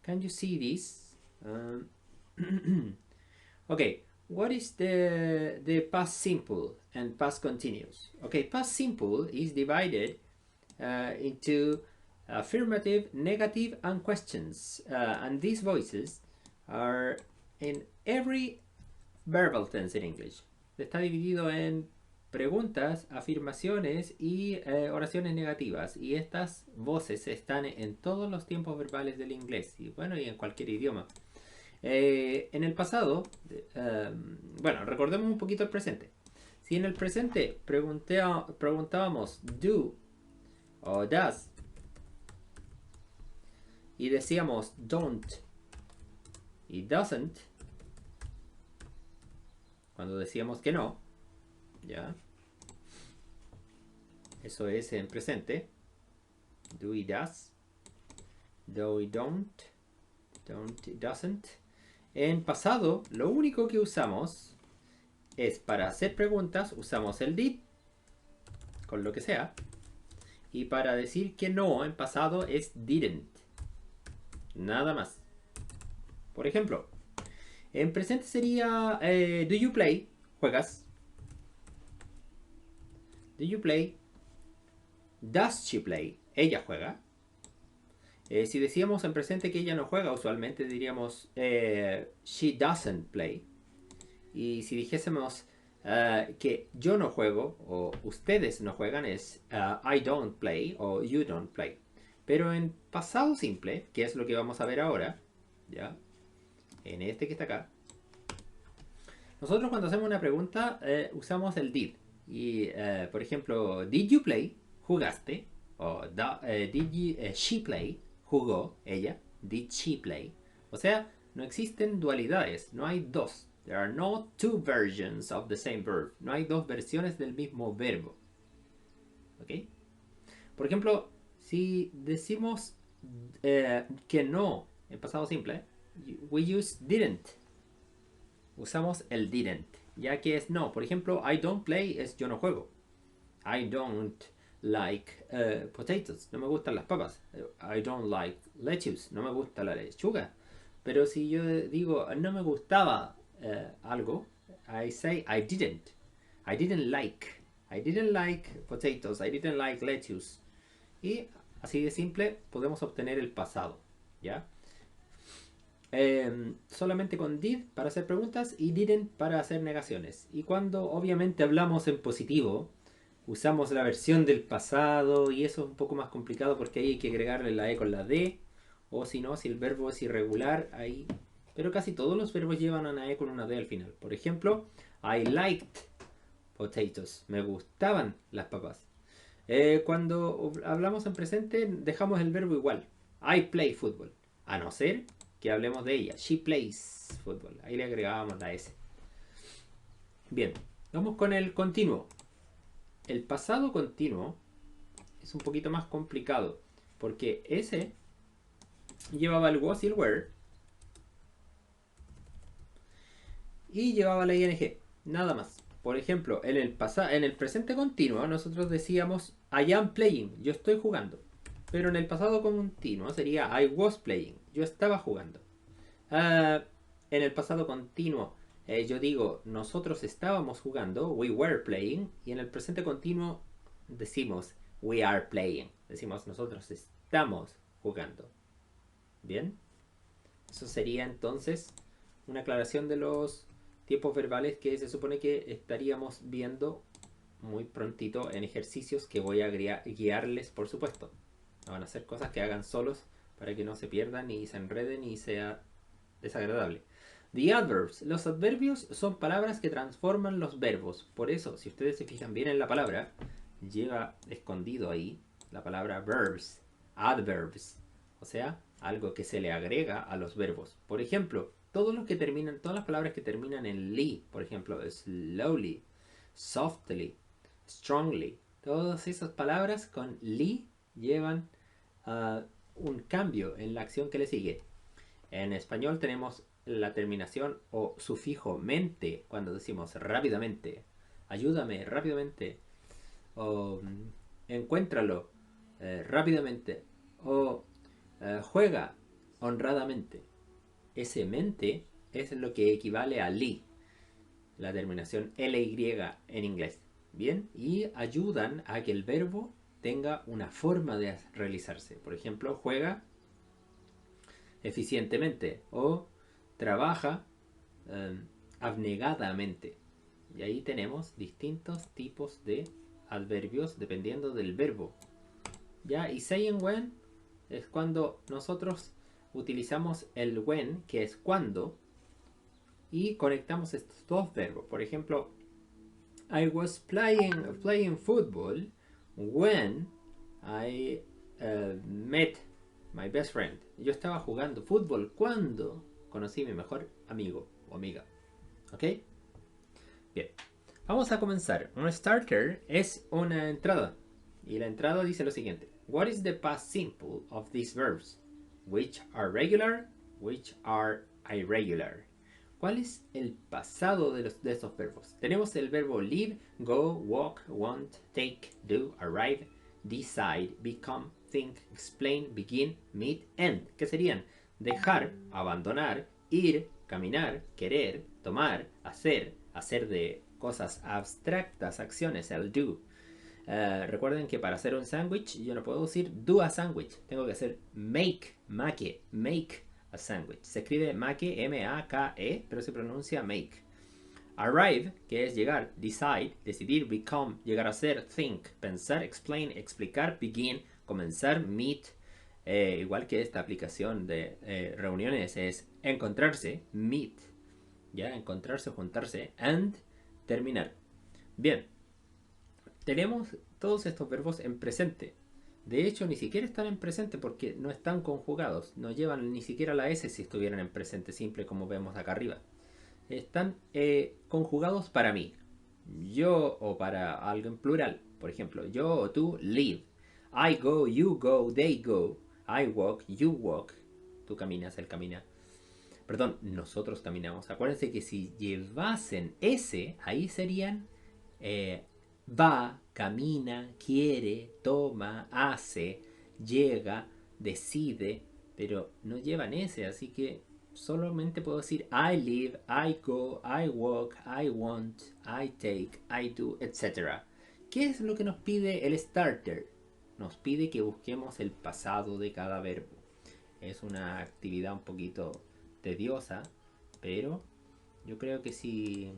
Can you see this? Okay, what is the past simple and past continuous? Okay, past simple is divided into affirmative, negative, and questions. And these voices are in every verbal tense in English. Está dividido en preguntas, afirmaciones y oraciones negativas. Y estas voces están en todos los tiempos verbales del inglés y bueno, y en cualquier idioma. En el pasado, bueno, recordemos un poquito el presente. Si en el presente preguntábamos do o does y decíamos don't y doesn't, cuando decíamos que no, ¿ya? Eso es en presente. Do y does. Do y don't. Don't y doesn't. En pasado, lo único que usamos es para hacer preguntas, usamos el did, con lo que sea. Y para decir que no, en pasado es didn't. Nada más. Por ejemplo, en presente sería do you play? ¿Juegas? Do you play? Does she play? ¿Ella juega? Si decíamos en presente que ella no juega, usualmente diríamos she doesn't play. Y si dijésemos que yo no juego o ustedes no juegan, es I don't play o you don't play. Pero en pasado simple, que es lo que vamos a ver ahora, ¿ya? En este que está acá, nosotros cuando hacemos una pregunta usamos el did. Y por ejemplo, did you play? ¿Jugaste? O did she play? ¿Jugó ella? Did she play? O sea, no existen dualidades, no hay dos. There are no two versions of the same verb. No hay dos versiones del mismo verbo. ¿Ok? Por ejemplo, si decimos que no en pasado simple, we use didn't. Usamos el didn't, ya que es no. Por ejemplo, I don't play es yo no juego. I don't like potatoes. No me gustan las papas. I don't like lettuce. No me gusta la lechuga. Pero si yo digo no me gustaba algo, I say I didn't. I didn't like. I didn't like potatoes. I didn't like lettuce. Y así de simple podemos obtener el pasado. ¿Ya? Solamente con did para hacer preguntas y didn't para hacer negaciones. Y cuando obviamente hablamos en positivo, usamos la versión del pasado y eso es un poco más complicado porque ahí hay que agregarle la E con la D. O si no, si el verbo es irregular, ahí... Pero casi todos los verbos llevan una E con una D al final. Por ejemplo, I liked potatoes. Me gustaban las papas. Cuando hablamos en presente, dejamos el verbo igual. I play football. A no ser que hablemos de ella. She plays football. Ahí le agregábamos la S. Bien, vamos con el continuo. El pasado continuo es un poquito más complicado. Porque ese llevaba el was y el were. Y llevaba la ing. Nada más. Por ejemplo, en el presente continuo nosotros decíamos I am playing. Yo estoy jugando. Pero en el pasado continuo sería I was playing. Yo estaba jugando. En el pasado continuo yo digo nosotros estábamos jugando. We were playing. Y en el presente continuo decimos we are playing. Decimos nosotros estamos jugando. Bien. Eso sería entonces una aclaración de los tiempos verbales que se supone que estaríamos viendo muy prontito en ejercicios que voy a guiarles, por supuesto. No van a ser cosas que hagan solos para que no se pierdan ni se enreden ni sea desagradable. The adverbs. Los adverbios son palabras que transforman los verbos. Por eso, si ustedes se fijan bien en la palabra, lleva escondido ahí la palabra verbs, adverbs. O sea, algo que se le agrega a los verbos. Por ejemplo, todas las palabras que terminan en ly, por ejemplo, slowly, softly, strongly, todas esas palabras con ly llevan un cambio en la acción que le sigue. En español tenemos la terminación o sufijo mente cuando decimos rápidamente, ayúdame rápidamente, o encuéntralo rápidamente, o juega honradamente. Ese mente es lo que equivale a li, la terminación ly en inglés. Bien, y ayudan a que el verbo tenga una forma de realizarse. Por ejemplo, juega eficientemente o trabaja abnegadamente. Y ahí tenemos distintos tipos de adverbios dependiendo del verbo. ¿Ya? Y saying when es cuando nosotros utilizamos el when, que es cuando, y conectamos estos dos verbos. Por ejemplo, I was playing football when I met my best friend. Yo estaba jugando fútbol cuando conocí a mi mejor amigo o amiga. ¿Ok? Bien. Vamos a comenzar. Un starter es una entrada. Y la entrada dice lo siguiente. What is the past simple of these verbs? Which are regular, which are irregular. ¿Cuál es el pasado de estos verbos? Tenemos el verbo live, go, walk, want, take, do, arrive, decide, become, think, explain, begin, meet, end. ¿Qué serían? Dejar, abandonar, ir, caminar, querer, tomar, hacer, hacer de cosas abstractas, acciones, el do. Recuerden que para hacer un sándwich yo no puedo decir do a sandwich, tengo que hacer make a sandwich. Se escribe make, M-A-K-E, pero se pronuncia make. Arrive, que es llegar, decide, decidir, become, llegar a ser, think, pensar, explain, explicar, begin, comenzar, meet. Igual que esta aplicación de reuniones es encontrarse, meet, ya, encontrarse, juntarse, and terminar. Bien, tenemos todos estos verbos en presente. De hecho, ni siquiera están en presente porque no están conjugados. No llevan ni siquiera la S si estuvieran en presente simple como vemos acá arriba. Están conjugados para mí. Yo o para algo en plural. Por ejemplo, yo o tú, live. I go, you go, they go. I walk, you walk. Tú caminas, él camina. Perdón, nosotros caminamos. Acuérdense que si llevasen S, ahí serían va, camina, quiere, toma, hace, llega, decide, pero no llevan ese, así que solamente puedo decir I live, I go, I walk, I want, I take, I do, etc. ¿Qué es lo que nos pide el starter? Nos pide que busquemos el pasado de cada verbo. Es una actividad un poquito tediosa, pero yo creo que si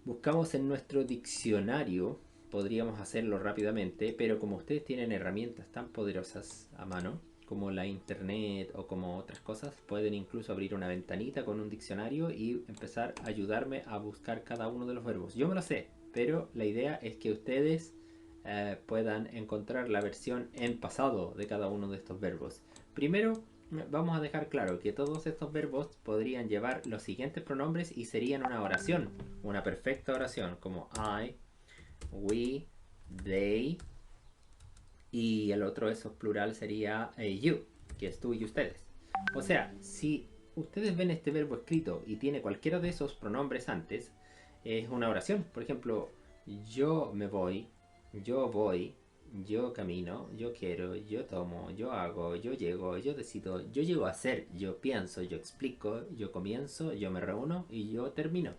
buscamos en nuestro diccionario podríamos hacerlo rápidamente, pero como ustedes tienen herramientas tan poderosas a mano, como la internet o como otras cosas, pueden incluso abrir una ventanita con un diccionario y empezar a ayudarme a buscar cada uno de los verbos. Yo me lo sé, pero la idea es que ustedes puedan encontrar la versión en pasado de cada uno de estos verbos. Primero, vamos a dejar claro que todos estos verbos podrían llevar los siguientes pronombres y serían una oración, una perfecta oración, como I, we, they, y el otro, eso plural, sería you, que es tú y ustedes. O sea, si ustedes ven este verbo escrito y tiene cualquiera de esos pronombres antes, es una oración. Por ejemplo, yo me voy, yo voy, yo camino, yo quiero, yo tomo, yo hago, yo llego, yo decido, yo llego a ser, yo pienso, yo explico, yo comienzo, yo me reúno y yo termino.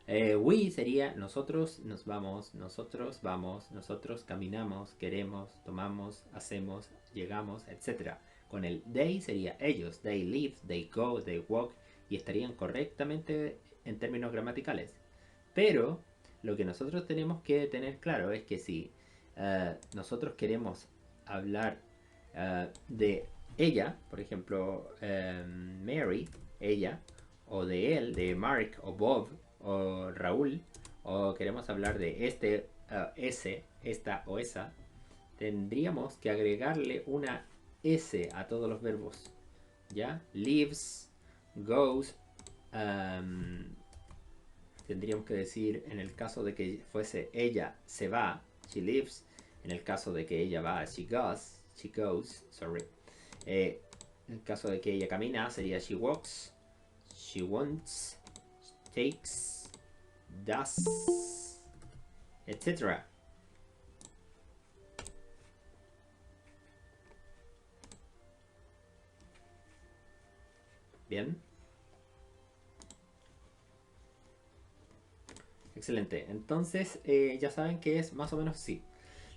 We sería nosotros nos vamos, nosotros caminamos, queremos, tomamos, hacemos, llegamos, etc. Con el they sería ellos, they live, they go, they walk, y estarían correctamente en términos gramaticales. Pero lo que nosotros tenemos que tener claro es que si nosotros queremos hablar de ella, por ejemplo, Mary, ella, o de él, de Mark o Bob o Raúl, o queremos hablar de este, ese, esta o esa, tendríamos que agregarle una S a todos los verbos. ¿Ya? Lives, goes, tendríamos que decir, en el caso de que fuese ella se va, she lives. En el caso de que ella va, she goes, sorry. En el caso de que ella camina, sería she walks, she wants, takes, does, etc. Bien. Excelente. Entonces, ya saben que es más o menos así.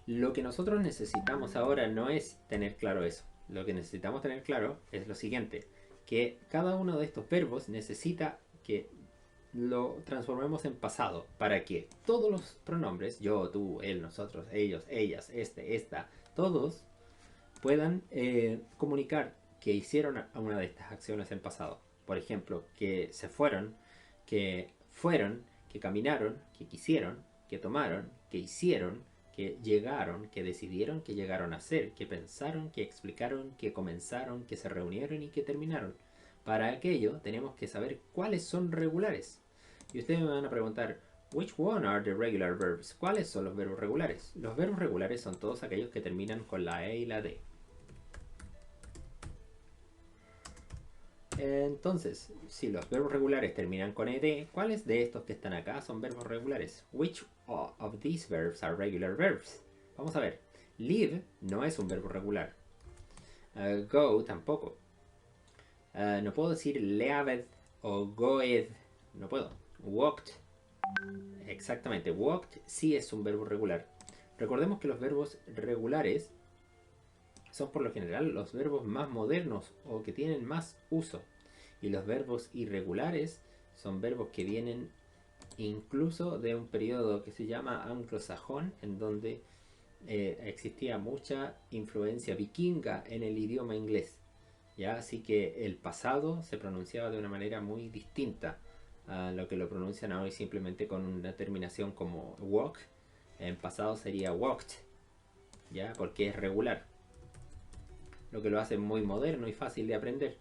Lo que nosotros necesitamos ahora no es tener claro eso. Lo que necesitamos tener claro es lo siguiente. Que cada uno de estos verbos necesita que lo transformemos en pasado para que todos los pronombres, yo, tú, él, nosotros, ellos, ellas, este, esta, todos puedan comunicar que hicieron una de estas acciones en pasado. Por ejemplo, que se fueron, que caminaron, que quisieron, que tomaron, que hicieron, que llegaron, que decidieron, que llegaron a ser, que pensaron, que explicaron, que comenzaron, que se reunieron y que terminaron. Para aquello tenemos que saber cuáles son regulares. Y ustedes me van a preguntar, which one are the regular verbs? ¿Cuáles son los verbos regulares? Los verbos regulares son todos aquellos que terminan con la E y la D. Entonces, si los verbos regulares terminan con ed, ¿cuáles de estos que están acá son verbos regulares? Which of these verbs are regular verbs? Vamos a ver. Live no es un verbo regular. Go tampoco. No puedo decir leaved o goed. No puedo. Walked. Exactamente. Walked sí es un verbo regular. Recordemos que los verbos regulares son por lo general los verbos más modernos o que tienen más uso. Y los verbos irregulares son verbos que vienen incluso de un periodo que se llama anglosajón, en donde existía mucha influencia vikinga en el idioma inglés. ¿Ya? Así que el pasado se pronunciaba de una manera muy distinta a lo que lo pronuncian hoy simplemente con una terminación como walk. En pasado sería walked, ¿ya? Porque es regular, lo que lo hace muy moderno y fácil de aprender.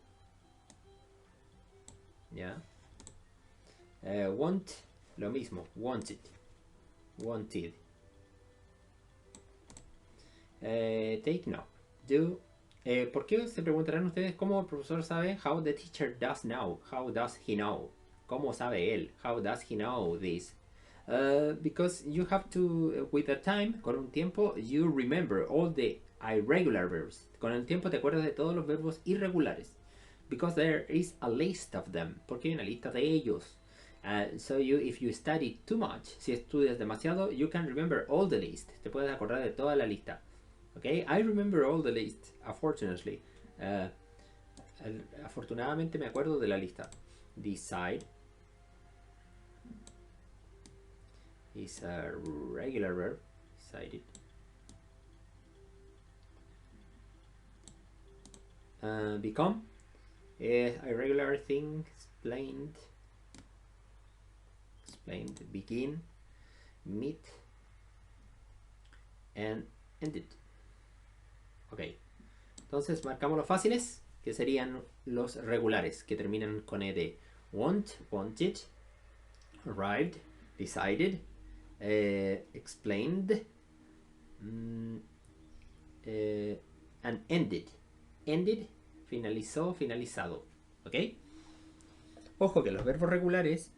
¿Ya? Want, lo mismo, wanted, wanted. Take no, do. ¿Por qué se preguntarán ustedes cómo el profesor sabe? How the teacher does know, how does he know? ¿Cómo sabe él? How does he know this? Because you have to, with the time, con un tiempo, you remember all the irregular verbs. Con el tiempo te acuerdas de todos los verbos irregulares. Because there is a list of them. Porque hay una lista de ellos. So if you study too much, si estudias demasiado, you can remember all the list. Te puedes acordar de toda la lista. Okay, I remember all the list, unfortunately. Afortunadamente me acuerdo de la lista. Decide is a regular verb. Decided. Become is a regular thing. Explained. Begin. Meet. And ended. Ok. Entonces marcamos los fáciles, que serían los regulares, que terminan con ed. Want, wanted. Arrived, decided. Explained. And ended. Ended, finalizó, finalizado. ¿Ok? Ojo que los verbos regulares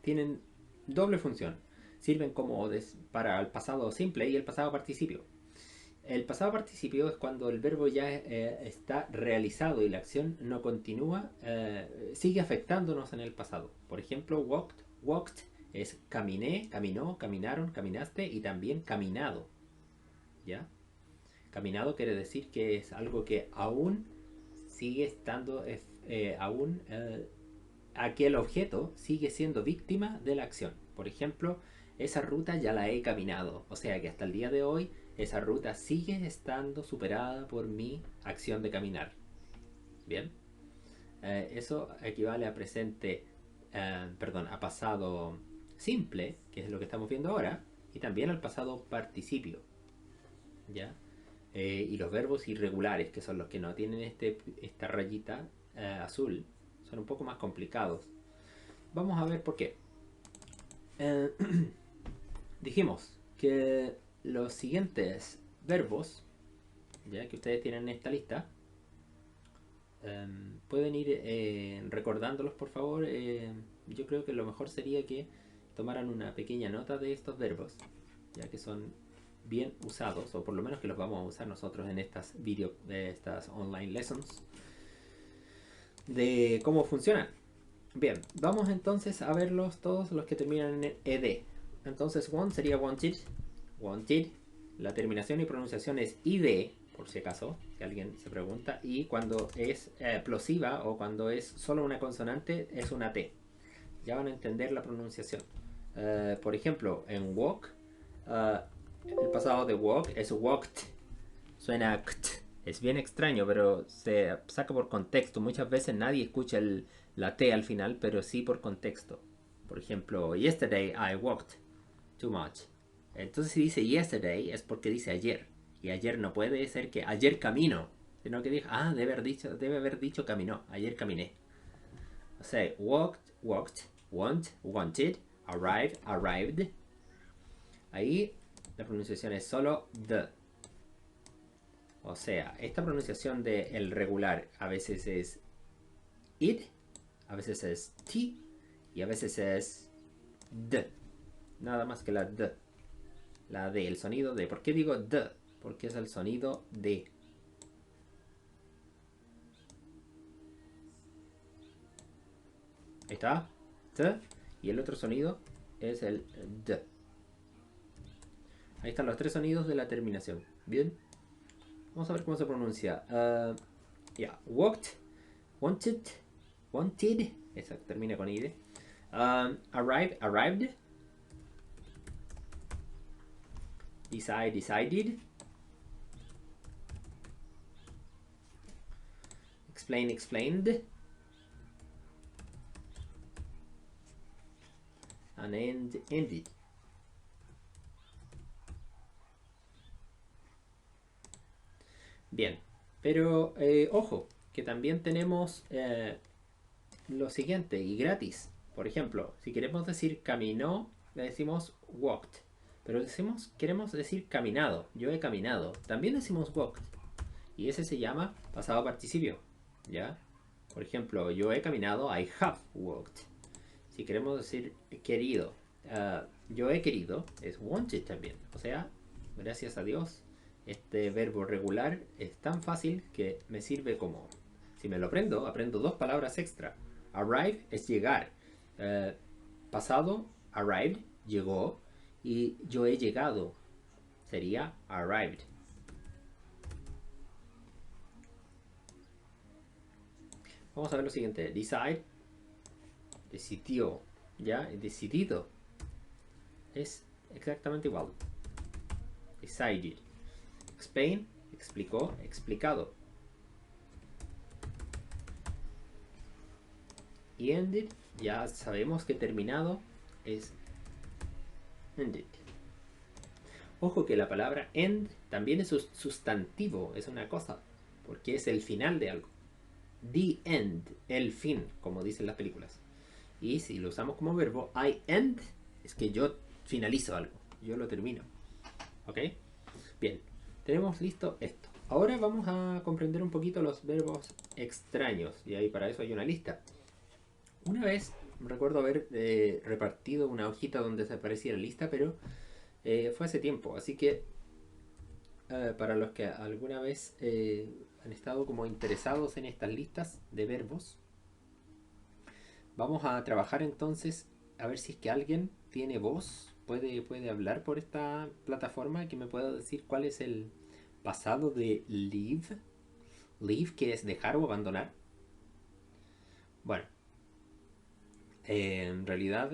tienen doble función. Sirven como para el pasado simple y el pasado participio. El pasado participio es cuando el verbo ya está realizado y la acción no continúa, sigue afectándonos en el pasado. Por ejemplo, walked es caminé, caminó, caminaron, caminaste y también caminado. ¿Ya? Caminado quiere decir que es algo que aún sigue estando, aquel objeto sigue siendo víctima de la acción. Por ejemplo, esa ruta ya la he caminado, o sea que hasta el día de hoy esa ruta sigue estando superada por mi acción de caminar. Bien, eso equivale a presente, a pasado simple, que es lo que estamos viendo ahora, y también al pasado participio. ¿Ya? Y los verbos irregulares, que son los que no tienen esta rayita azul, son un poco más complicados. Vamos a ver por qué. Dijimos que los siguientes verbos, ya que ustedes tienen en esta lista, pueden ir recordándolos, por favor. Yo creo que lo mejor sería que tomaran una pequeña nota de estos verbos, ya que son bien usados, o por lo menos que los vamos a usar nosotros en estas online lessons. de cómo funcionan. Bien, vamos entonces a verlos todos los que terminan en ed. Entonces want sería wanted, wanted. La terminación y pronunciación es id, por si acaso, si alguien se pregunta. Y cuando es plosiva o cuando es solo una consonante es una t. Ya van a entender la pronunciación. Por ejemplo, en walk, el pasado de walk es walked. Suena ct. Es bien extraño, pero se saca por contexto. Muchas veces nadie escucha la T al final, pero sí por contexto. Por ejemplo, yesterday I walked too much. Entonces si dice yesterday es porque dice ayer. Y ayer no puede ser que ayer camino. Sino que dijo, debe haber dicho caminó. Ayer caminé. O sea, walked, walked, want, wanted, arrived, arrived. Ahí la pronunciación es solo the. O sea, esta pronunciación de el regular a veces es id, a veces es t y a veces es d. Nada más que la d. La d, el sonido de. ¿Por qué digo d? Porque es el sonido de. Ahí está. T. Y el otro sonido es el d. Ahí están los tres sonidos de la terminación. Bien. Vamos a ver cómo se pronuncia. Walked, wanted, wanted. Esa termina con id. Arrived, arrived. Decide, decided. Explain, explained. And end, ended. Bien, pero ojo, que también tenemos lo siguiente y gratis. Por ejemplo, si queremos decir caminó, le decimos walked. Pero queremos decir caminado. Yo he caminado. También decimos walked. Y ese se llama pasado participio. ¿Ya? Por ejemplo, yo he caminado, I have walked. Si queremos decir querido, yo he querido, es wanted también. O sea, gracias a Dios, este verbo regular es tan fácil que me sirve como... Si me lo aprendo dos palabras extra. Arrive es llegar. Pasado, arrived, llegó. Y yo he llegado, sería arrived. Vamos a ver lo siguiente. Decide, decidió, ¿ya? Decidido. Es exactamente igual. Decided. Explain, explicó, explicado. Y ended, ya sabemos que terminado es ended. Ojo que la palabra end también es sustantivo, es una cosa, porque es el final de algo. The end, el fin, como dicen las películas. Y si lo usamos como verbo, I end, es que yo finalizo algo, yo lo termino. ¿Ok? Bien, tenemos listo esto. Ahora vamos a comprender un poquito los verbos extraños, y ahí para eso hay una lista. Una vez recuerdo haber repartido una hojita donde se aparecía la lista, pero fue hace tiempo, así que para los que alguna vez han estado como interesados en estas listas de verbos, vamos a trabajar entonces a ver si es que alguien tiene voz, puede hablar por esta plataforma, que me pueda decir cuál es el pasado de leave. Leave, que es dejar o abandonar. Bueno, en realidad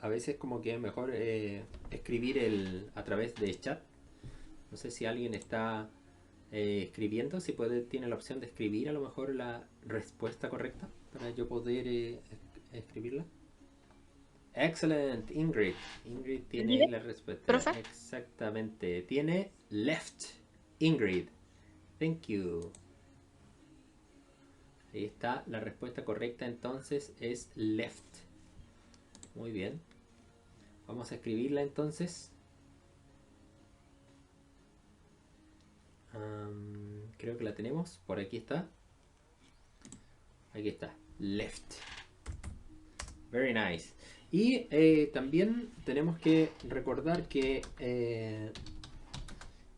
a veces como que es mejor escribir a través de chat. No sé si alguien está escribiendo, si tiene la opción de escribir a lo mejor la respuesta correcta para yo poder escribirla. Excellent, Ingrid. Ingrid tiene la respuesta. ¿Profe? Exactamente. Tiene left. Ingrid. Thank you. Ahí está, la respuesta correcta entonces es left. Muy bien. Vamos a escribirla entonces. Creo que la tenemos. Por aquí está. Aquí está. Left. Very nice. Y también tenemos que recordar que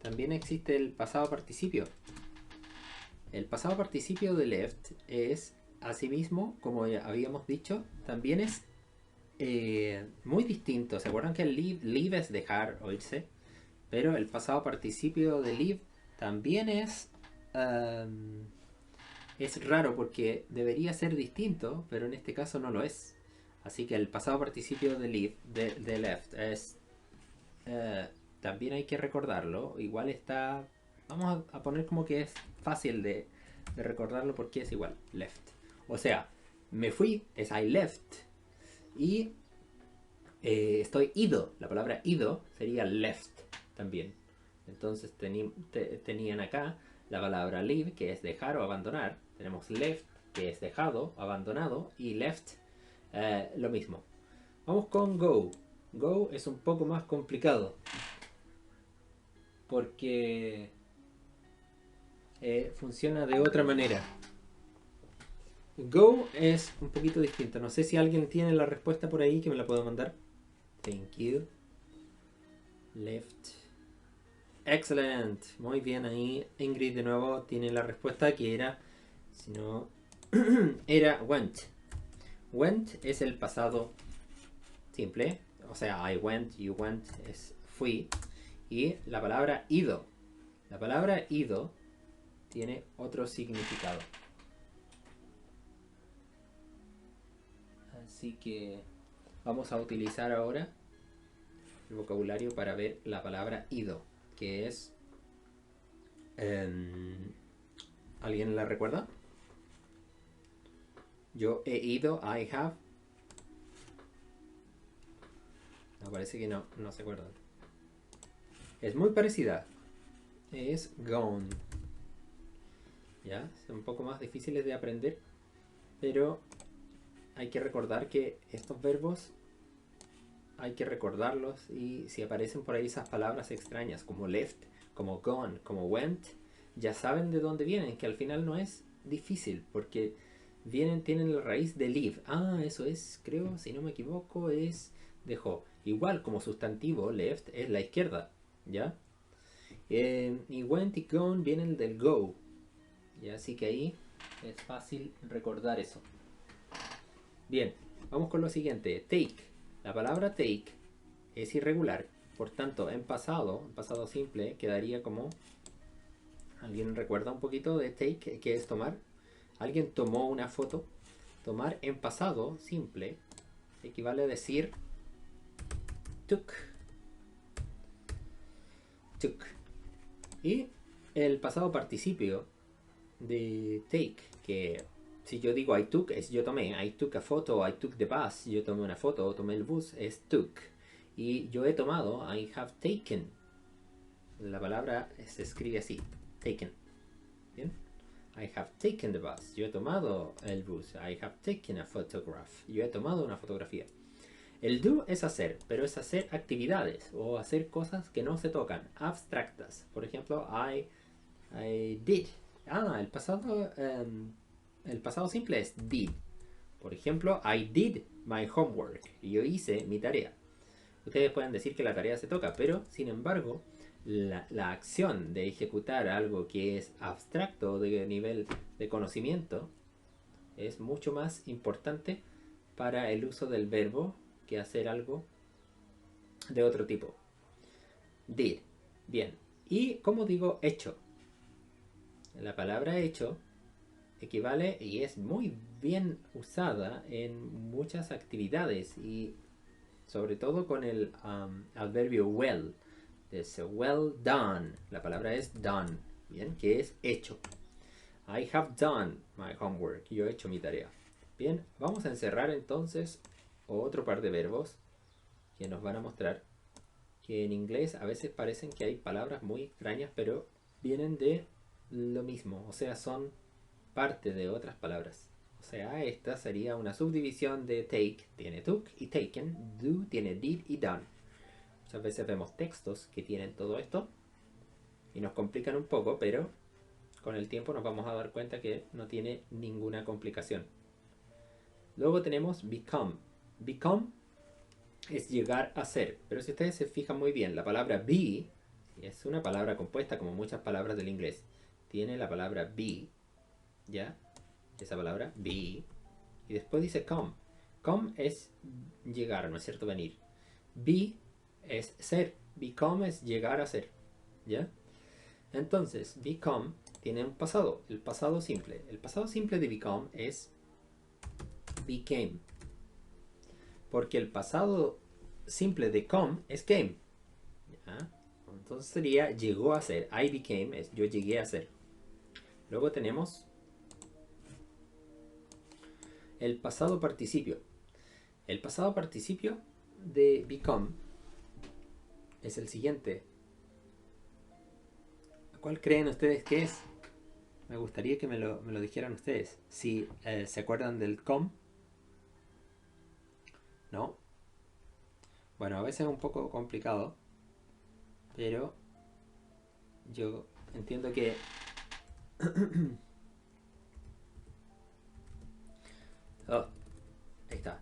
también existe el pasado participio. El pasado participio de left es asimismo, como ya habíamos dicho, también es muy distinto. ¿Se acuerdan que el leave es dejar o irse? Pero el pasado participio de leave también es raro porque debería ser distinto, pero en este caso no lo es. Así que el pasado participio de leave, de left, es eh, también hay que recordarlo. Igual está. Vamos a poner como que es fácil de recordarlo porque es igual. Left. O sea, me fui es I left. Y estoy ido. La palabra ido sería left también. Entonces tenían acá la palabra leave, que es dejar o abandonar. Tenemos left, que es dejado, abandonado. Y left, lo mismo. Vamos con go. Go es un poco más complicado. Porque funciona de otra manera. Go es un poquito distinto. No sé si alguien tiene la respuesta por ahí que me la pueda mandar. Thank you. Left. Excellent. Muy bien ahí. Ingrid de nuevo tiene la respuesta que era, si no, era went. Went es el pasado simple. O sea, I went, you went es fui. Y la palabra ido. La palabra ido tiene otro significado. Así que vamos a utilizar ahora el vocabulario para ver la palabra ido, que es... ¿alguien la recuerda? Yo he ido, I have. No, parece que no se acuerdan. Es muy parecida. Es gone. ¿Ya? Son un poco más difíciles de aprender, pero hay que recordar que estos verbos hay que recordarlos, y si aparecen por ahí esas palabras extrañas como left, como gone, como went, ya saben de dónde vienen, que al final no es difícil porque tienen la raíz de leave. Ah, eso es, creo, si no me equivoco, es dejó. Igual como sustantivo, left es la izquierda, ¿ya? Y went y gone vienen del go, ¿ya? Así que ahí es fácil recordar eso. Bien, vamos con lo siguiente. Take. La palabra take es irregular. Por tanto, en pasado simple, quedaría como... ¿Alguien recuerda un poquito de take? ¿Qué es tomar? ¿Alguien tomó una foto? Tomar en pasado simple equivale a decir took. Took. Y el pasado participio de take, que si yo digo I took, es yo tomé. I took a photo, I took the bus. Yo tomé una foto, tomé el bus, es took. Y yo he tomado, I have taken. La palabra se escribe así, taken. ¿Bien? I have taken the bus. Yo he tomado el bus. I have taken a photograph. Yo he tomado una fotografía. El do es hacer, pero es hacer actividades o hacer cosas que no se tocan, abstractas. Por ejemplo, I did. El pasado simple es did. Por ejemplo, I did my homework. Y yo hice mi tarea. Ustedes pueden decir que la tarea se toca, pero sin embargo, la acción de ejecutar algo que es abstracto de nivel de conocimiento es mucho más importante para el uso del verbo que hacer algo de otro tipo. Did. Bien. Y como digo, hecho. La palabra hecho equivale y es muy bien usada en muchas actividades, y sobre todo con el adverbio well. Es well done. La palabra es done. Bien, que es hecho. I have done my homework. Yo he hecho mi tarea. Bien, vamos a encerrar entonces otro par de verbos que nos van a mostrar que en inglés a veces parecen que hay palabras muy extrañas, pero vienen de lo mismo. O sea, son parte de otras palabras. O sea, esta sería una subdivisión de take. Tiene took y taken. Do tiene did y done. Muchas veces vemos textos que tienen todo esto y nos complican un poco, pero con el tiempo nos vamos a dar cuenta que no tiene ninguna complicación. Luego tenemos become. Become es llegar a ser, pero si ustedes se fijan muy bien, la palabra be es una palabra compuesta como muchas palabras del inglés. Tiene la palabra be, ¿ya? esa palabra, be, y después dice come. Come es llegar, ¿no es cierto? Venir. Be es ser. Become es llegar a ser. ¿Ya? Entonces, become tiene un pasado, el pasado simple. El pasado simple de become es became. Porque el pasado simple de come es came. ¿Ya? Entonces sería llegó a ser. I became es yo llegué a ser. Luego tenemos el pasado participio. El pasado participio de become es el siguiente. ¿Cuál creen ustedes que es? Me gustaría que me lo dijeran ustedes. Si se acuerdan del come, ¿no? Bueno, a veces es un poco complicado, pero yo entiendo que... Oh, ahí está.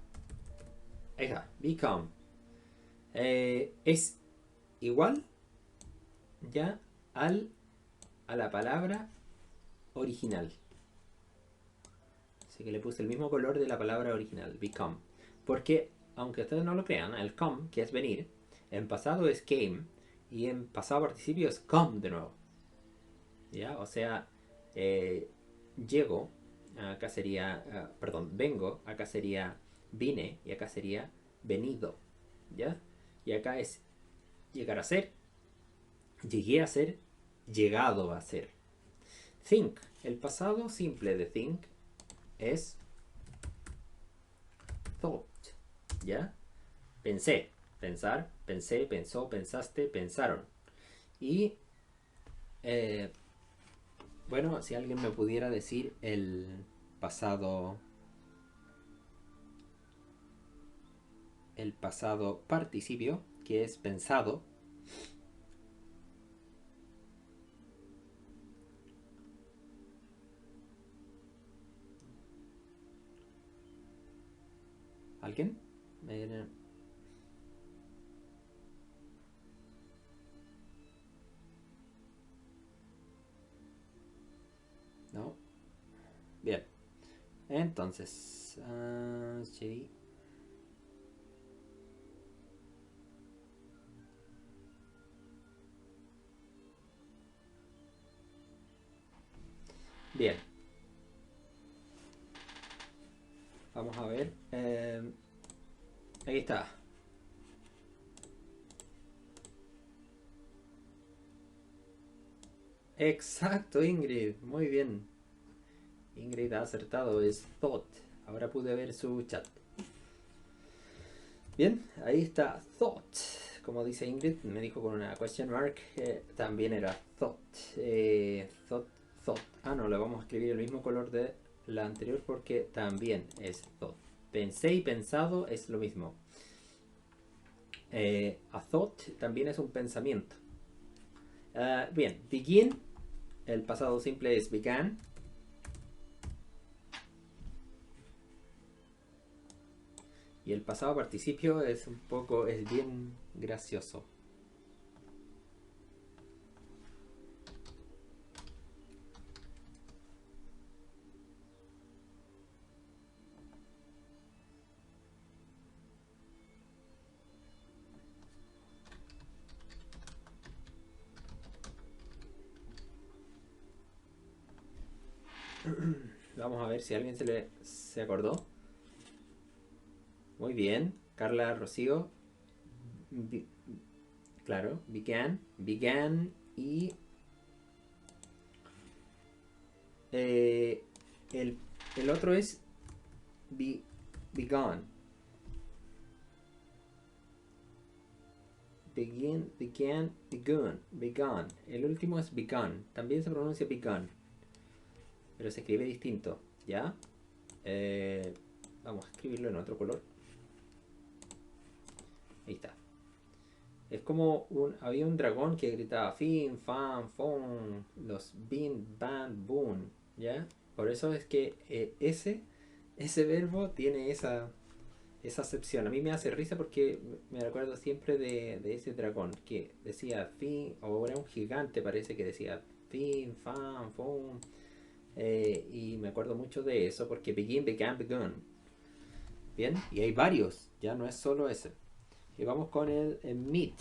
Ahí está. Become. Es igual ya a la palabra original. Así que le puse el mismo color de la palabra original, become. Porque, aunque ustedes no lo crean, el come, que es venir, en pasado es came y en pasado participio es come de nuevo. ¿Ya? O sea, llego, acá sería, perdón, vengo, acá sería vine y acá sería venido. ¿Ya? Y acá es llegar a ser, llegué a ser, llegado a ser. Think, el pasado simple de think es thought. ¿Ya? Pensé, pensar, pensé, pensó, pensaste, pensaron. Y eh, bueno, si alguien me pudiera decir el pasado participio, que es pensado. ¿Alguien? ¿No? Bien. Entonces, sí. Bien. Vamos a ver. Ahí está. Exacto, Ingrid. Muy bien. Ingrid ha acertado. Es thought. Ahora pude ver su chat. Bien, ahí está thought. Como dice Ingrid, me dijo con una question mark. También era thought. Thought, thought. Ah, no, le vamos a escribir el mismo color de la anterior porque también es thought. Pensé y pensado es lo mismo. A thought también es un pensamiento. Bien, begin. El pasado simple es began. Y el pasado participio es bien gracioso. Vamos a ver si a alguien se acordó. Muy bien. Carla Rocío. Be- claro, began. Began y eh, el, el otro es begun. Begin, began, begun, begun. El último es begun. También se pronuncia begun, pero se escribe distinto. ¿Ya? Vamos a escribirlo en otro color. Ahí está. Es como había un dragón que gritaba fin, fan, fon, los bin, ban, boon, ¿ya? Por eso es que ese verbo tiene esa acepción. A mí me hace risa porque me recuerdo siempre de ese dragón que decía fin, o era un gigante parece que decía fin, fan, fon. y me acuerdo mucho de eso porque begin, began, begun. Bien, y hay varios, ya no es solo ese. Y vamos con el meet.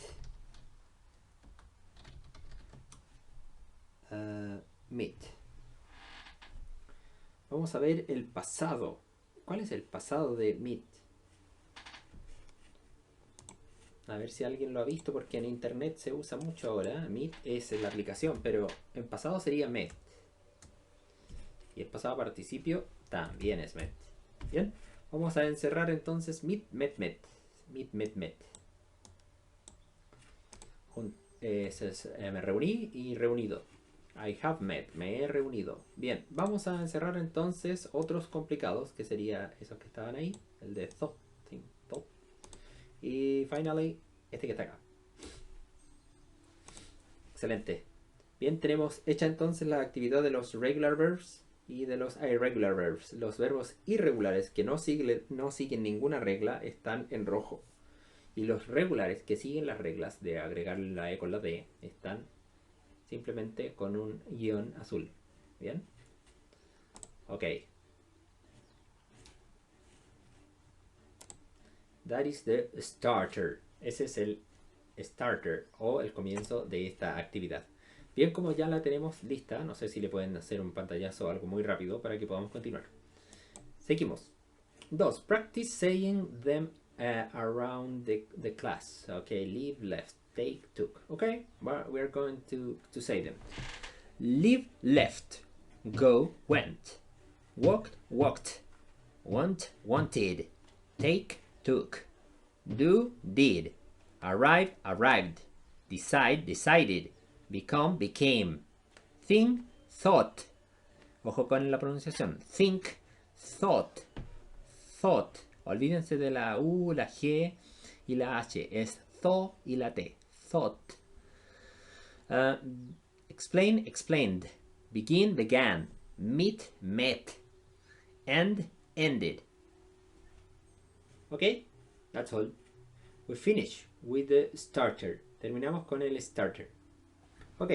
Meet. Vamos a ver el pasado. ¿Cuál es el pasado de meet? A ver si alguien lo ha visto porque en internet se usa mucho ahora. Meet es la aplicación, pero en pasado sería met. Y el pasado participio también es met. Bien, vamos a encerrar entonces meet, met, met. Meet, met, met. Me reuní y reunido. I have met, me he reunido. Bien, vamos a encerrar entonces otros complicados, que sería esos que estaban ahí. El de thought, think, thought. Y finally, este que está acá. Excelente. Bien, tenemos hecha entonces la actividad de los regular verbs y de los irregular verbs. Los verbos irregulares que no siguen ninguna regla están en rojo. Y los regulares que siguen las reglas de agregar la E con la D están simplemente con un guión azul. ¿Bien? Ok. That is the starter. Ese es el starter o el comienzo de esta actividad. Bien, como ya la tenemos lista, no sé si le pueden hacer un pantallazo o algo muy rápido para que podamos continuar. Seguimos. 2. Practice saying them around the class. Okay, leave, left, take, took. Okay, well, we're going to say them. Leave, left. Go, went. Walked, walked. Want, wanted. Take, took. Do, did. Arrive, arrived. Decide, decided. Become, became. Think, thought. Ojo con la pronunciación. Think, thought. Thought. Olvídense de la U, la G y la H. Es tho y la T. Thought. Explain, explained. Begin, began. Meet, met. End, ended. Okay, that's all. We finish with the starter. Terminamos con el starter. Ok,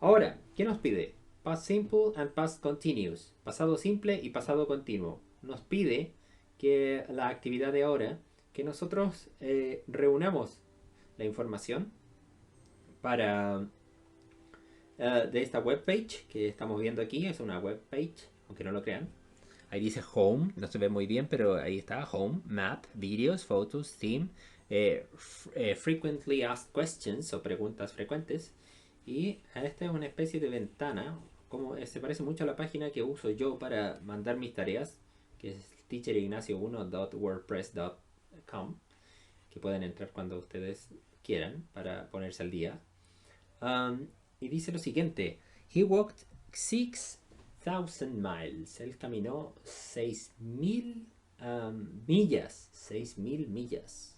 ahora, ¿qué nos pide? Past simple and past continuous. Pasado simple y pasado continuo. Nos pide que la actividad de ahora, que nosotros reunamos la información para de esta webpage que estamos viendo aquí. Es una webpage, aunque no lo crean. Ahí dice home, no se ve muy bien, pero ahí está home, map, videos, photos, theme, frequently asked questions o preguntas frecuentes. Y esta es una especie de ventana, como se parece mucho a la página que uso yo para mandar mis tareas, que es teacherignacio1.wordpress.com, que pueden entrar cuando ustedes quieran para ponerse al día. Y dice lo siguiente: He walked 6,000 miles. Él caminó 6,000 millas. 6,000 millas.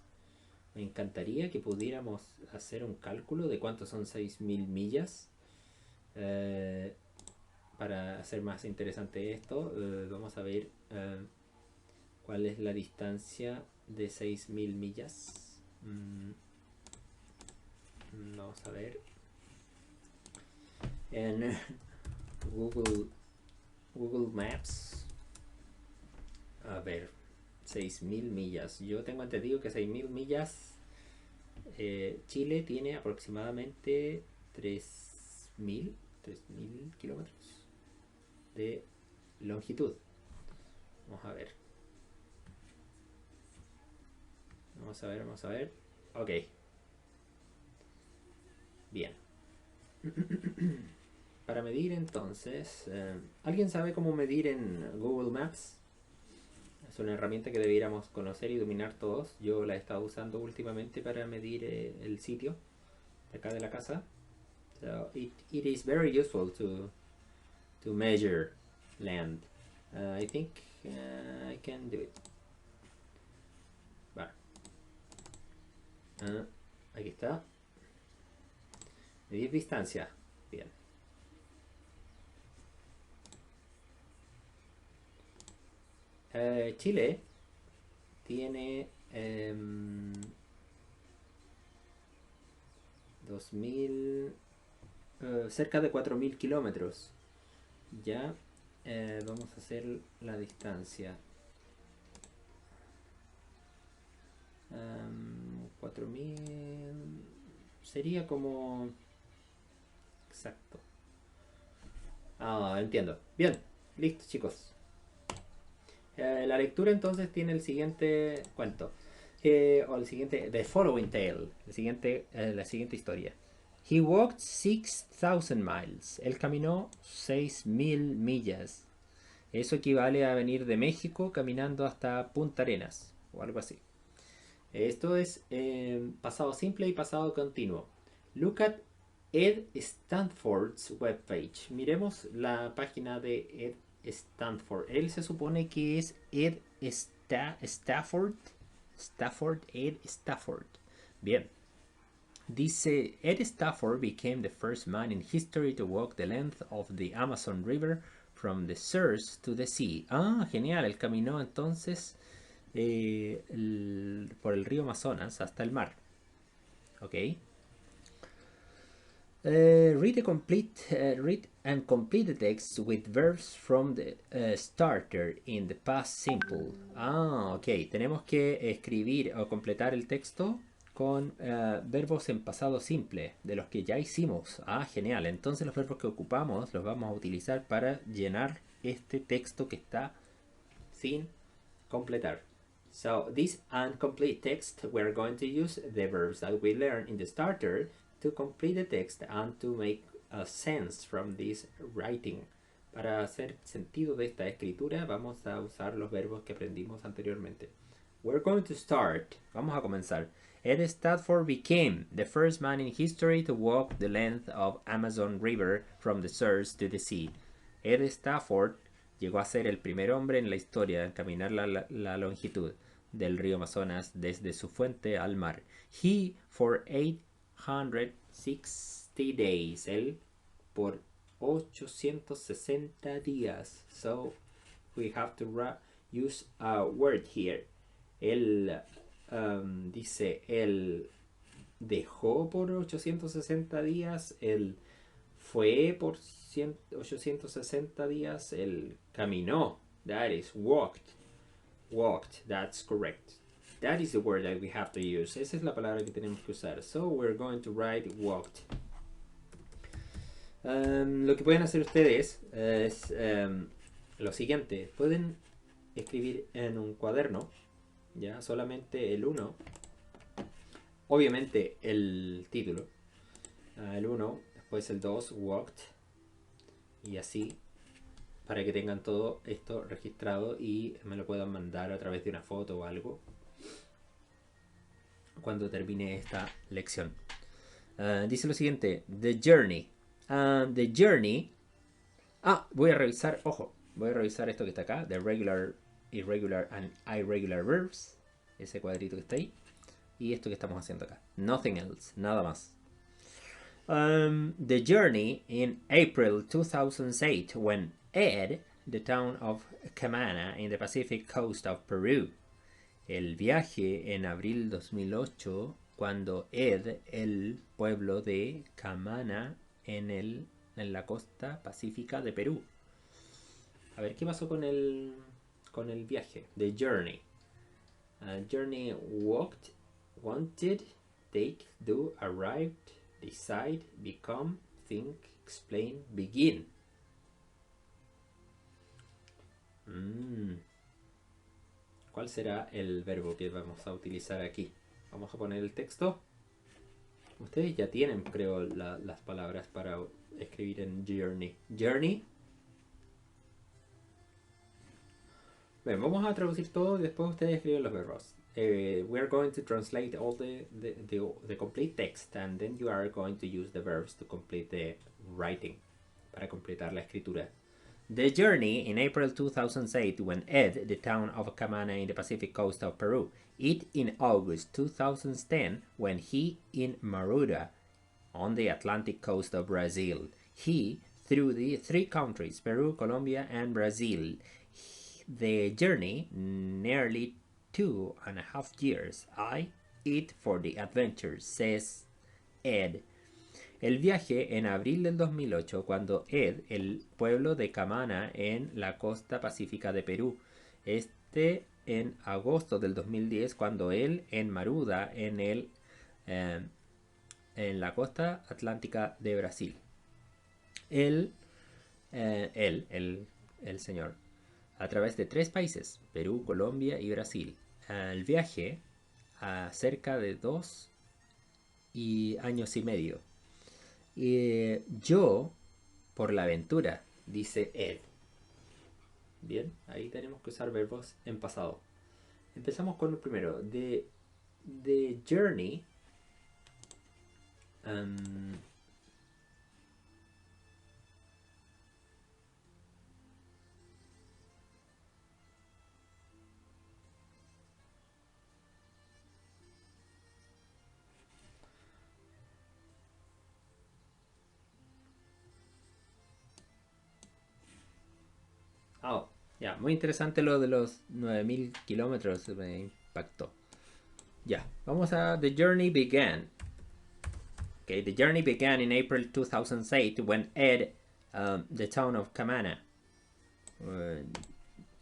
Me encantaría que pudiéramos hacer un cálculo de cuántos son 6,000 millas. Para hacer más interesante esto, vamos a ver cuál es la distancia de 6,000 millas. Vamos a ver. En Google Maps. A ver, 6,000 millas. Yo tengo entendido que 6,000 millas. Chile tiene aproximadamente 3,000 kilómetros de longitud. Vamos a ver. Vamos a ver. Ok. Bien. Para medir entonces, ¿alguien sabe cómo medir en Google Maps? Es una herramienta que debiéramos conocer y dominar todos. Yo la he estado usando últimamente para medir el sitio de acá de la casa. So it is very useful to measure land. I think I can do it. Vale. Aquí está. Medir distancia. Bien. Chile tiene 2,000, cerca de 4,000 kilómetros. Ya, Vamos a hacer la distancia. 4000 sería como... Exacto. Ah, entiendo. Bien, listo chicos. La lectura entonces tiene el siguiente cuento. O el siguiente, The Following Tale. La siguiente historia. He walked 6,000 miles. Él caminó 6,000 millas. Eso equivale a venir de México caminando hasta Punta Arenas o algo así. Esto es pasado simple y pasado continuo. Look at Ed Stanford's webpage. Miremos la página de Ed Stanford. Él se supone que es Ed Stafford. Ed Stafford. Bien. Dice, Ed Stafford became the first man in history to walk the length of the Amazon River from the source to the sea. Ah, genial. Él caminó entonces por el río Amazonas hasta el mar. Ok. Read and complete the text with verbs from the starter in the past simple. Ah, ok. Tenemos que escribir o completar el texto con verbos en pasado simple, de los que ya hicimos. Ah, genial. Entonces los verbos que ocupamos los vamos a utilizar para llenar este texto que está sin completar. So this incomplete text, we're going to use the verbs that we learned in the starter to complete the text and to make a sense from this writing. Para hacer sentido de esta escritura, vamos a usar los verbos que aprendimos anteriormente. We're going to start. Vamos a comenzar. Ed Stafford became the first man in history to walk the length of Amazon River from the source to the sea. Ed Stafford llegó a ser el primer hombre en la historia en caminar la longitud del río Amazonas desde su fuente al mar. He for 860 days. Él por 860 días. So we have to use a word here. Él dice, él dejó por 860 días, él fue por 860 días, él caminó. That is walked. Walked, that's correct. That is the word that we have to use. Esa es la palabra que tenemos que usar. So we're going to write walked. Lo que pueden hacer ustedes es lo siguiente. Pueden escribir en un cuaderno, ya solamente el 1. Obviamente el título. El 1, después el 2, walked. Y así, para que tengan todo esto registrado y me lo puedan mandar a través de una foto o algo cuando termine esta lección. Dice lo siguiente: The Journey. The Journey. Voy a revisar, ojo, voy a revisar esto que está acá: The Regular, Irregular and Irregular Verbs. Ese cuadrito que está ahí. Y esto que estamos haciendo acá. Nothing else, nada más. The Journey in April 2008, when Ed, the town of Camana in the Pacific coast of Peru. El viaje en abril 2008, cuando Ed, el pueblo de Camana en la costa pacífica de Perú. A ver, ¿qué pasó con el viaje? The Journey. Journey walked, wanted, take, do, arrived, decide, become, think, explain, begin. ¿Cuál será el verbo que vamos a utilizar aquí? Vamos a poner el texto. Ustedes ya tienen, creo, las palabras para escribir en journey. Journey. Bien, vamos a traducir todo y después ustedes escriben los verbos. We are going to translate all the complete text, and then you are going to use the verbs to complete the writing, para completar la escritura. The Journey in April 2008, when Ed, the town of Camana in the Pacific coast of Peru. It in August 2010, when he in Maruda on the Atlantic coast of Brazil. He through the 3 countries, Peru, Colombia, and Brazil. The journey, nearly 2.5 years. It for the adventure, says Ed. El viaje en abril del 2008, cuando Ed, el pueblo de Camana en la costa pacífica de Perú. En agosto del 2010, cuando él en Maruda en la costa atlántica de Brasil. Él, el señor, a través de 3 países, Perú, Colombia y Brasil. El viaje a cerca de 2 años y medio. Yo, por la aventura, dice Ed. Bien, ahí tenemos que usar verbos en pasado. Empezamos con el primero. The Journey. Ya, muy interesante lo de los 9000 kilómetros, me impactó. Ya, vamos a The Journey Began. Okay, the journey began in April 2008 when Ed, the town of Camana,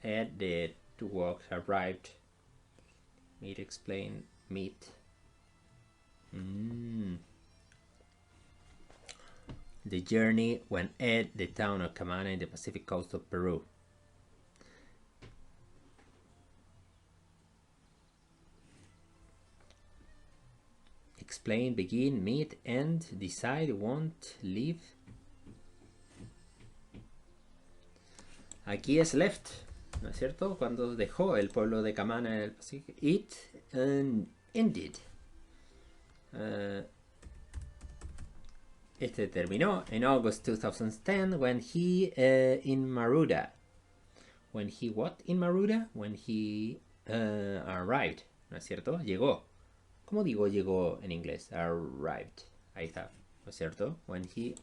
Ed, the two walks arrived. Meet, explain, meet. The journey when Ed, the town of Camana in the Pacific coast of Peru. Explain, begin, meet, end, decide, want, leave. Aquí es left, ¿no es cierto? Cuando dejó el pueblo de Camana en el Pacífico. It ended. Este terminó en August 2010 when he in Maruda. When he what in Maruda? When he arrived, ¿no es cierto? Llegó. ¿Cómo digo llegó en inglés? Arrived. Ahí está, ¿no es cierto? When he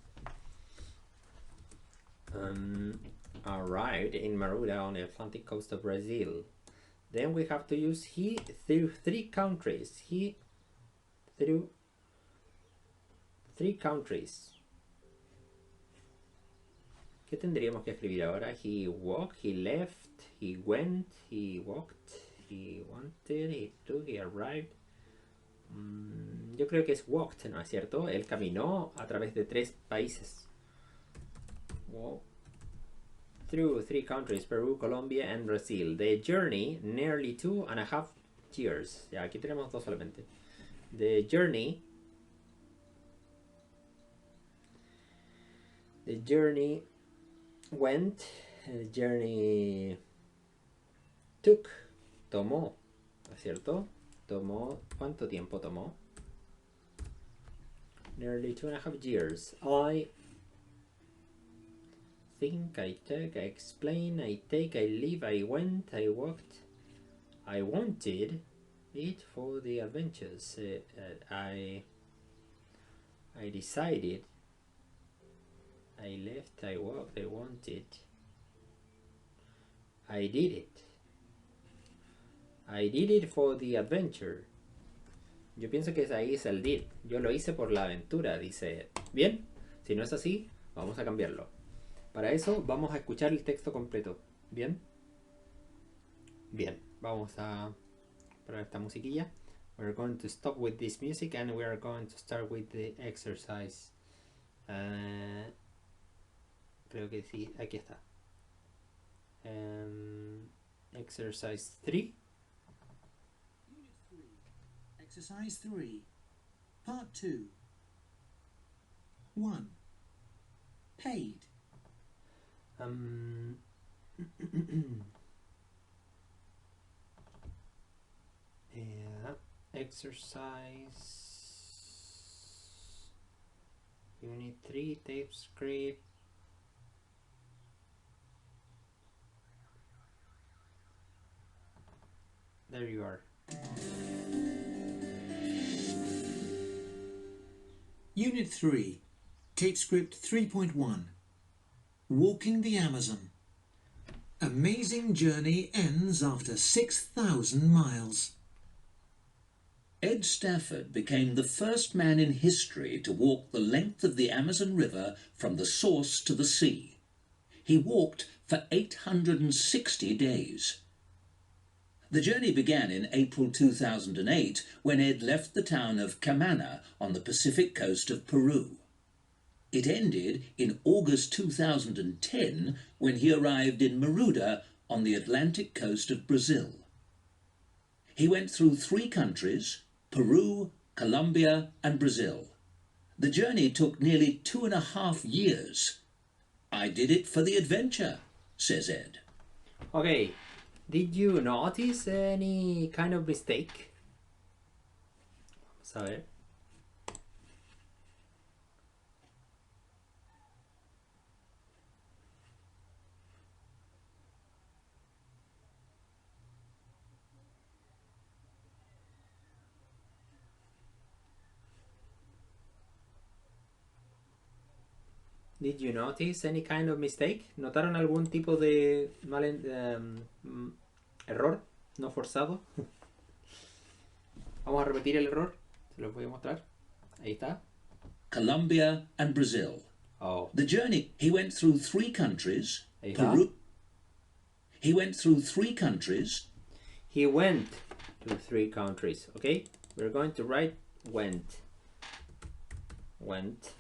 arrived in Maruda on the Atlantic coast of Brazil. Then we have to use he through 3 countries. He through 3 countries. ¿Qué tendríamos que escribir ahora? He walked, he left, he went, he walked, he wanted, he took, he arrived. Yo creo que es walked, ¿no es cierto? Él caminó a través de 3 países. Walk through 3 countries, Peru, Colombia and Brazil. The journey, nearly 2.5 years. Ya, aquí tenemos 2 solamente. The journey went, the journey took, tomó, ¿no es cierto? Tomó, ¿cuánto tiempo tomó? Nearly 2.5 years. I think, I took, I explain, I take, I leave, I went, I walked. I wanted it for the adventures. I decided. I left, I walked, I wanted. I did it. I did it for the adventure. Yo pienso que ahí es el did. Yo lo hice por la aventura, dice. ¿Bien? Si no es así, vamos a cambiarlo. Para eso vamos a escuchar el texto completo. ¿Bien? Bien, vamos a poner esta musiquilla. We're going to stop with this music and we are going to start with the exercise. Creo que sí, aquí está. Exercise 3. Exercise 3, Part 2. 1. Paid. Yeah, exercise Unit 3, tape script. There you are. Unit 3, Tape Script 3.1. Walking the Amazon. Amazing journey ends after 6,000 miles. Ed Stafford became the first man in history to walk the length of the Amazon River from the source to the sea. He walked for 860 days. The journey began in April 2008 when Ed left the town of Camana on the Pacific coast of Peru. It ended in August 2010 when he arrived in Maruda on the Atlantic coast of Brazil. He went through 3 countries, Peru, Colombia and Brazil. The journey took nearly 2.5 years. I did it for the adventure, says Ed. Okay, did you notice any kind of mistake? Vamos a ver. Did you notice any kind of mistake? ¿Notaron algún tipo de error no forzado? Vamos a repetir el error. Se los voy a mostrar. Ahí está. Colombia and Brazil. Oh. The journey, he went through 3 countries, Ahí está. Peru. He went through 3 countries. He went to 3 countries. Okay? We're going to write went. Went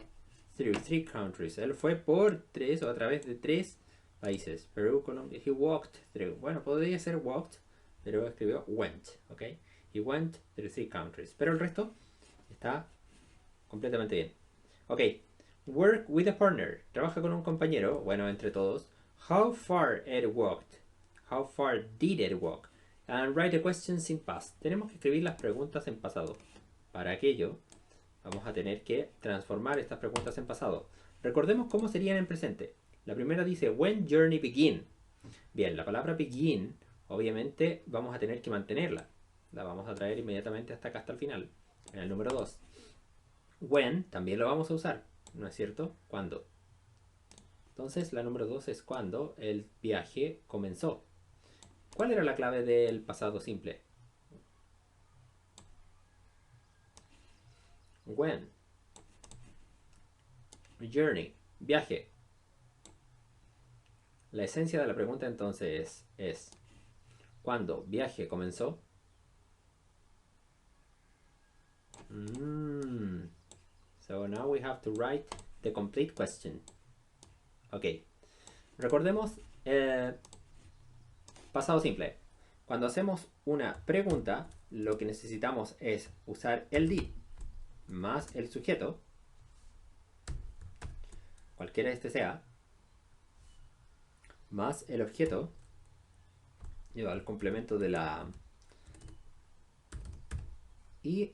through 3 countries. Él fue por 3 o a través de 3 países. Perú, Colombia. He walked through. Bueno, podría ser walked, pero escribió went. ¿Ok? He went through 3 countries. Pero el resto está completamente bien. Ok. Work with a partner. Trabaja con un compañero. Bueno, entre todos. How far Ed walked. How far did Ed walk? And write the questions in past. Tenemos que escribir las preguntas en pasado. Para aquello, vamos a tener que transformar estas preguntas en pasado. Recordemos cómo serían en presente. La primera dice, when journey begin. Bien, la palabra begin, obviamente, vamos a tener que mantenerla. La vamos a traer inmediatamente hasta acá, hasta el final. En el número 2. When, también lo vamos a usar, ¿no es cierto? ¿Cuándo? Entonces, la número 2 es cuando el viaje comenzó. ¿Cuál era la clave del pasado simple? When. Journey. Viaje. La esencia de la pregunta entonces es ¿cuándo viaje comenzó? So now we have to write the complete question. Ok. Recordemos pasado simple. Cuando hacemos una pregunta, lo que necesitamos es usar el did más el sujeto, cualquiera este sea, más el objeto, lleva el complemento de la y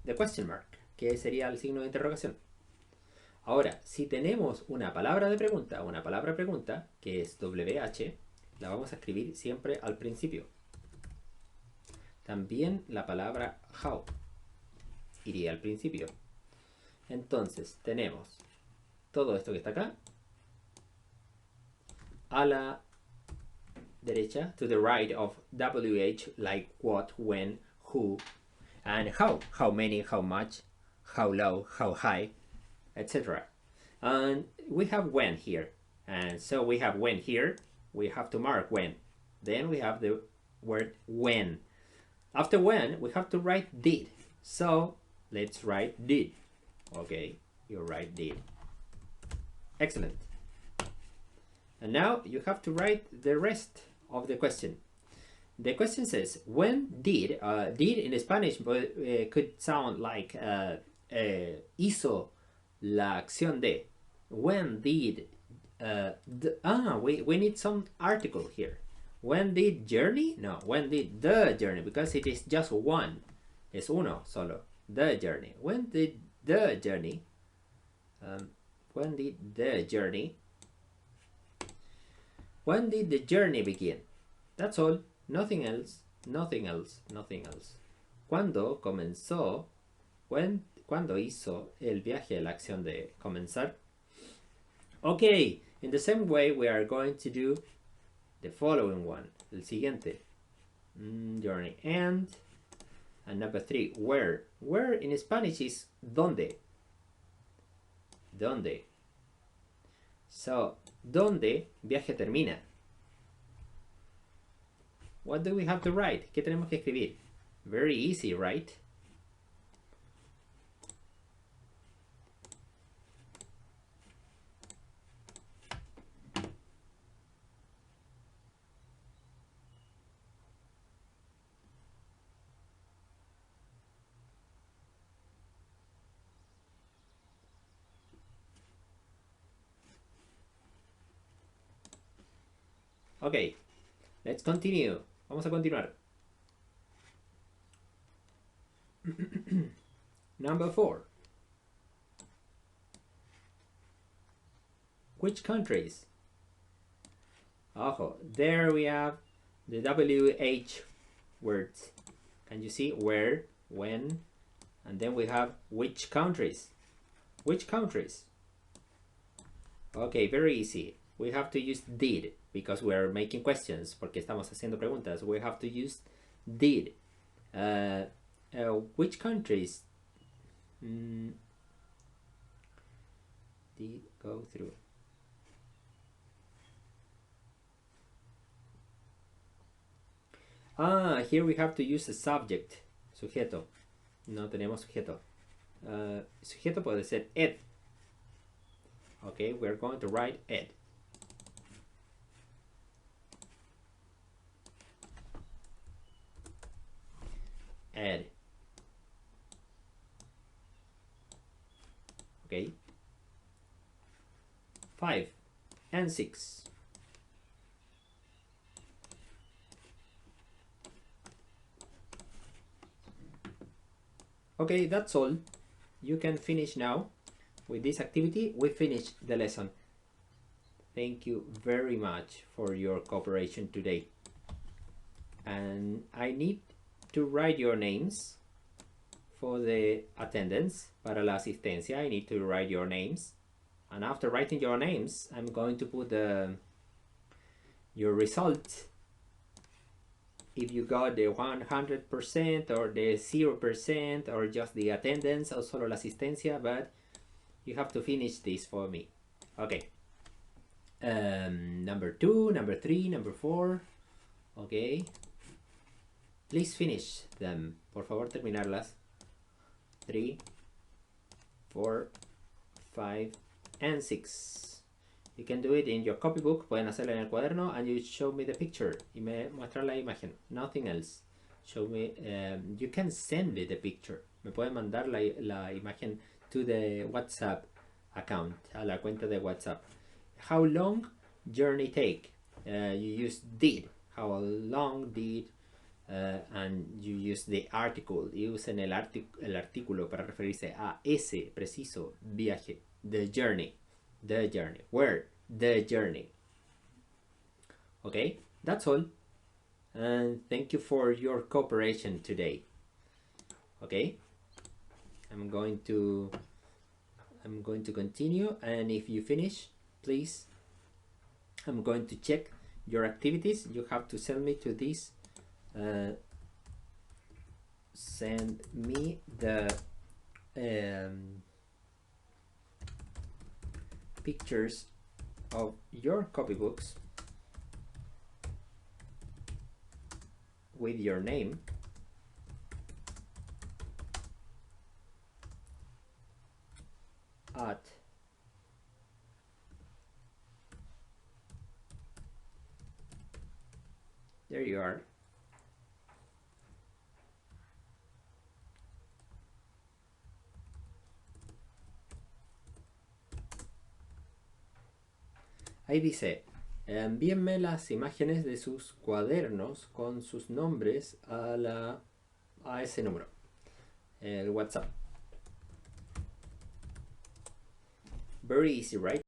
the question mark, que sería el signo de interrogación. Ahora, si tenemos una palabra de pregunta, una palabra pregunta, que es WH, la vamos a escribir siempre al principio. También la palabra how iría al principio. Entonces, tenemos todo esto que está acá a la derecha, to the right of WH, like what, when, who, and how many, how much, how low, how high, etc. And we have when here, and so we have when here, we have to mark when. Then we have the word when. After when, we have to write did. So let's write did. Okay, you write did. Excellent. And now you have to write the rest of the question. The question says, when did, did in Spanish could sound like hizo la acción de. When did, we need some article here. When did journey? No, when did the journey, because it is just one. Es uno solo. The journey. When did the journey? When did the journey? When did the journey begin? That's all. Nothing else. Nothing else. Nothing else. ¿Cuándo comenzó? ¿Cuándo hizo el viaje, la acción de comenzar? Okay. In the same way, we are going to do the following one. El siguiente. Journey. And And number 3, where. Where in Spanish is donde. Donde. So, donde viaje termina. What do we have to write? ¿Qué tenemos que escribir? Very easy, right? Okay, let's continue. Vamos a continuar. Number 4. Which countries? Ojo, there we have the WH words. Can you see? Where, when, and then we have which countries. Which countries? Okay, very easy. We have to use did because we are making questions. Porque estamos haciendo preguntas. We have to use did. Which countries did go through? Here we have to use a subject. Sujeto. No tenemos sujeto. Sujeto puede ser ed. Okay, we're going to write ed. Ed. Okay. 5 and 6. Okay, that's all. You can finish now. With this activity, we finished the lesson. Thank you very much for your cooperation today. And I need to write your names for the attendance. Para la asistencia, I need to write your names. And after writing your names, I'm going to put your results. If you got the 100% or the 0% or just the attendance or solo la asistencia, but you have to finish this for me. Okay. Number 2, number 3, number 4. Okay. Please finish them. Por favor, terminarlas. 3, 4, 5, and 6. You can do it in your copybook. Pueden hacerlo en el cuaderno and you show me the picture. Y me muestran la imagen. Nothing else. Show me. You can send me the picture. Me pueden mandar la imagen to the WhatsApp account. A la cuenta de WhatsApp. How long journey take? You use did. How long did? And you use the article. Usen el artículo para referirse a ese preciso viaje. The journey. The journey. Where? The journey. Okay, that's all. And thank you for your cooperation today. Okay, I'm going to continue, and if you finish, please, I'm going to check your activities. You have to send me to this. Send me the pictures of your copybooks with your name at there you are. Ahí dice, envíenme las imágenes de sus cuadernos con sus nombres a ese número, el WhatsApp. Very easy, right?